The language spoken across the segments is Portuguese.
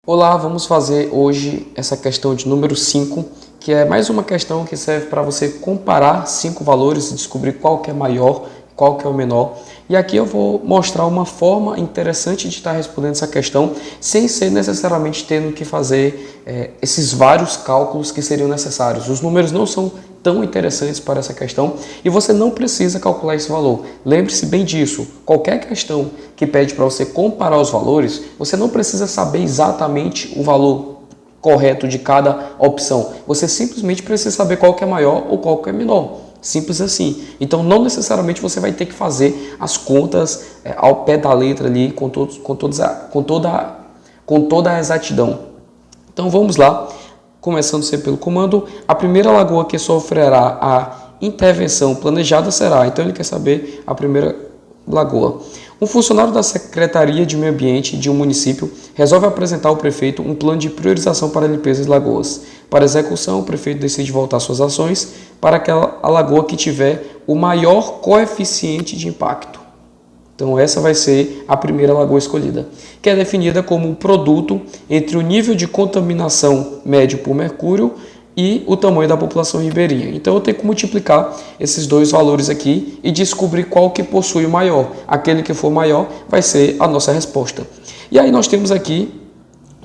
Olá, vamos fazer hoje essa questão de número 5, que é mais uma questão que serve para você comparar 5 valores e descobrir qual que é maior, qual que é o menor. E aqui eu vou mostrar uma forma interessante de estar respondendo essa questão, sem ser necessariamente tendo que fazer esses vários cálculos que seriam necessários. Os números não são tão interessantes para essa questão e você não precisa calcular esse valor. Lembre-se bem disso, qualquer questão que pede para você comparar os valores, você não precisa saber exatamente o valor correto de cada opção. Você simplesmente precisa saber qual que é maior ou qual que é menor. Simples assim. Então, não necessariamente você vai ter que fazer as contas ao pé da letra ali, com toda a exatidão. Então, vamos lá. Começando sempre pelo comando, a primeira lagoa que sofrerá a intervenção planejada será, então ele quer saber a primeira lagoa. Um funcionário da Secretaria de Meio Ambiente de um município resolve apresentar ao prefeito um plano de priorização para a limpeza de lagoas. Para execução, o prefeito decide voltar suas ações para aquela lagoa que tiver o maior coeficiente de impacto. Então essa vai ser a primeira lagoa escolhida, que é definida como um produto entre o nível de contaminação médio por mercúrio e o tamanho da população ribeirinha. Então eu tenho que multiplicar esses dois valores aqui e descobrir qual que possui o maior. Aquele que for maior vai ser a nossa resposta. E aí nós temos aqui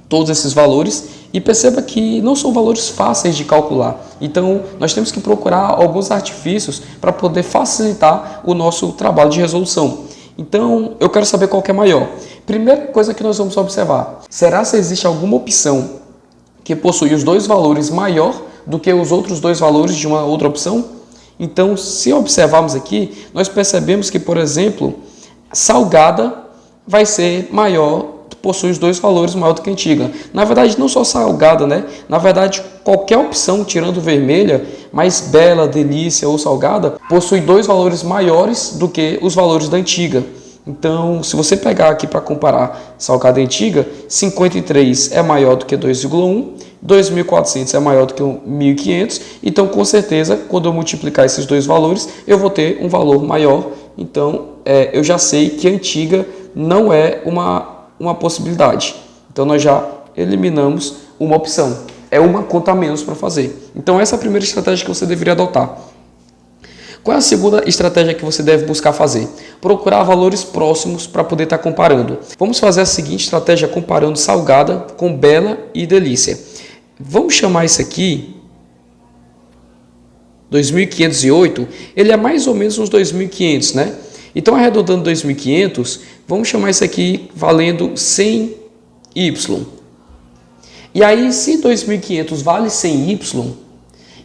todos esses valores e perceba que não são valores fáceis de calcular. Então nós temos que procurar alguns artifícios para poder facilitar o nosso trabalho de resolução. Então, eu quero saber qual que é maior. Primeira coisa que nós vamos observar, será se existe alguma opção que possui os dois valores maior do que os outros dois valores de uma outra opção? Então, se observarmos aqui, nós percebemos que, por exemplo, salgada vai ser maior, possui os dois valores maior do que antiga. Na verdade, não só salgada, né? Na verdade, qualquer opção, tirando vermelha, mais bela, delícia ou salgada, possui dois valores maiores do que os valores da antiga. Então, se você pegar aqui para comparar salgada e antiga, 53 é maior do que 2,1, 2.400 é maior do que 1.500, então com certeza, quando eu multiplicar esses dois valores, eu vou ter um valor maior. Então, eu já sei que a antiga não é uma possibilidade. Então, nós já eliminamos uma opção. É uma conta a menos para fazer. Então, essa é a primeira estratégia que você deveria adotar. Qual é a segunda estratégia que você deve buscar fazer? Procurar valores próximos para poder estar comparando. Vamos fazer a seguinte estratégia comparando salgada com bela e delícia. Vamos chamar isso aqui 2.508. Ele é mais ou menos uns 2.500, né? Então, arredondando 2.500, vamos chamar isso aqui valendo 100y. E aí, se 2.500 vale 100y,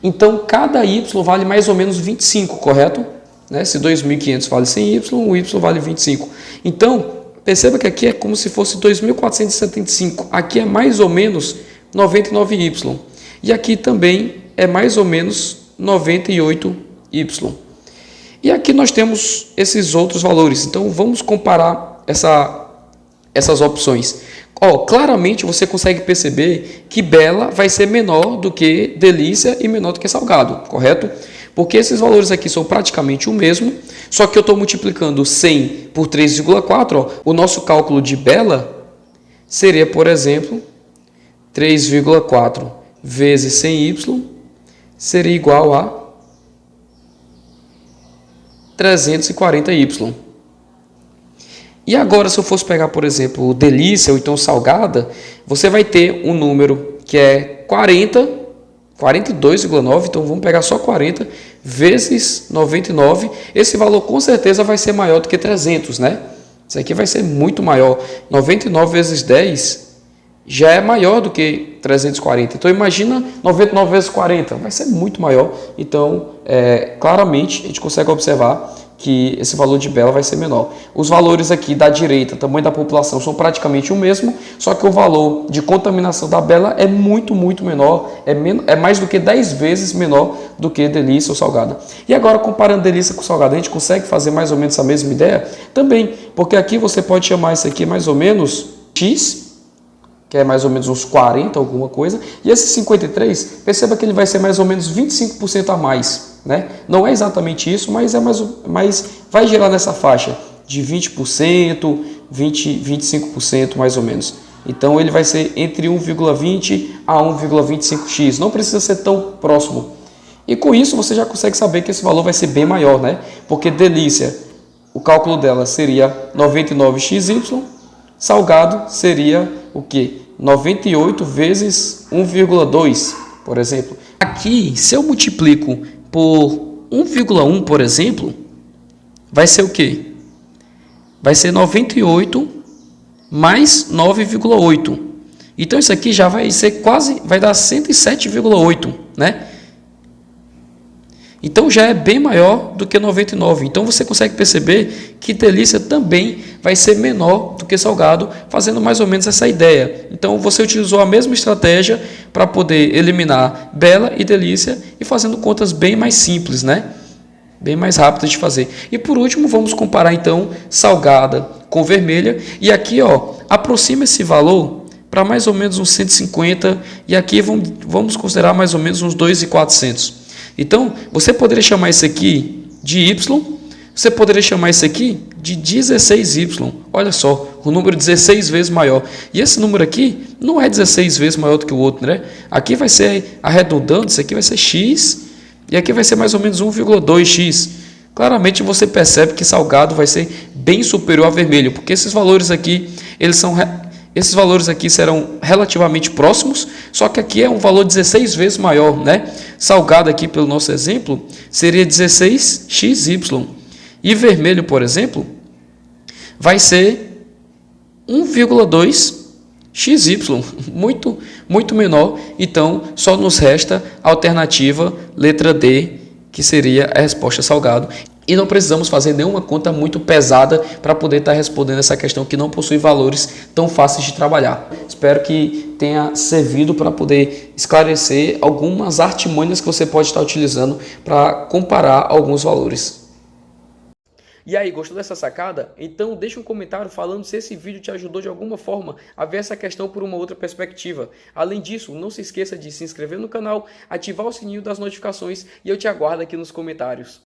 então cada y vale mais ou menos 25, correto? Né? Se 2.500 vale 100y, o y vale 25. Então, perceba que aqui é como se fosse 2.475. Aqui é mais ou menos 99y. E aqui também é mais ou menos 98y. E aqui nós temos esses outros valores. Então, vamos comparar essas opções. Claramente você consegue perceber que bela vai ser menor do que delícia e menor do que salgado, correto? Porque esses valores aqui são praticamente o mesmo, só que eu estou multiplicando 100 por 3,4. O nosso cálculo de bela seria, por exemplo, 3,4 vezes 100y seria igual a 340y. E agora, se eu fosse pegar, por exemplo, delícia ou então salgada, você vai ter um número que é 42,9, então vamos pegar só 40 vezes 99. Esse valor com certeza vai ser maior do que 300, né? Isso aqui vai ser muito maior. 99 vezes 10 já é maior do que 340. Então, imagina 99 vezes 40, vai ser muito maior. Então, claramente, a gente consegue observar que esse valor de bela vai ser menor. Os valores aqui da direita, tamanho da população, são praticamente o mesmo, só que o valor de contaminação da bela é muito, muito menor, é mais do que 10 vezes menor do que delícia ou salgada. E agora, comparando delícia com salgada, a gente consegue fazer mais ou menos a mesma ideia? Também, porque aqui você pode chamar isso aqui mais ou menos x, que é mais ou menos uns 40, alguma coisa, e esse 53, perceba que ele vai ser mais ou menos 25% a mais. Né? Não é exatamente isso, mas vai girar nessa faixa de 20%, 25% mais ou menos. Então ele vai ser entre 1,20 a 1,25x. Não precisa ser tão próximo. E com isso você já consegue saber que esse valor vai ser bem maior, né? Porque delícia, o cálculo dela seria 99xy, salgado seria o quê? 98 vezes 1,2, por exemplo. Aqui, se eu multiplico por 1,1, por exemplo, vai ser o quê? Vai ser 98 mais 9,8. Então isso aqui já vai ser quase, vai dar 107,8, né? Então já é bem maior do que 99. Então você consegue perceber que delícia também vai ser menor do que salgado, fazendo mais ou menos essa ideia. Então você utilizou a mesma estratégia para poder eliminar bela e delícia e fazendo contas bem mais simples, né? Bem mais rápidas de fazer. E por último, vamos comparar então salgada com vermelha. E aqui, ó, aproxima esse valor para mais ou menos uns 150 e aqui vamos considerar mais ou menos uns 2.400. Então, você poderia chamar isso aqui de y, você poderia chamar isso aqui de 16y. Olha só, o número 16 vezes maior. E esse número aqui não é 16 vezes maior do que o outro, né? Aqui vai ser, arredondando, isso aqui vai ser x, e aqui vai ser mais ou menos 1,2x. Claramente você percebe que salgado vai ser bem superior a vermelho, porque esses valores aqui, esses valores aqui serão relativamente próximos, só que aqui é um valor 16 vezes maior, né? Salgado aqui, pelo nosso exemplo, seria 16xy. E vermelho, por exemplo, vai ser 1,2xy, muito menor. Então, só nos resta a alternativa letra D, que seria a resposta salgado. E não precisamos fazer nenhuma conta muito pesada para poder estar respondendo essa questão que não possui valores tão fáceis de trabalhar. Espero que tenha servido para poder esclarecer algumas artimanhas que você pode estar utilizando para comparar alguns valores. E aí, gostou dessa sacada? Então deixa um comentário falando se esse vídeo te ajudou de alguma forma a ver essa questão por uma outra perspectiva. Além disso, não se esqueça de se inscrever no canal, ativar o sininho das notificações e eu te aguardo aqui nos comentários.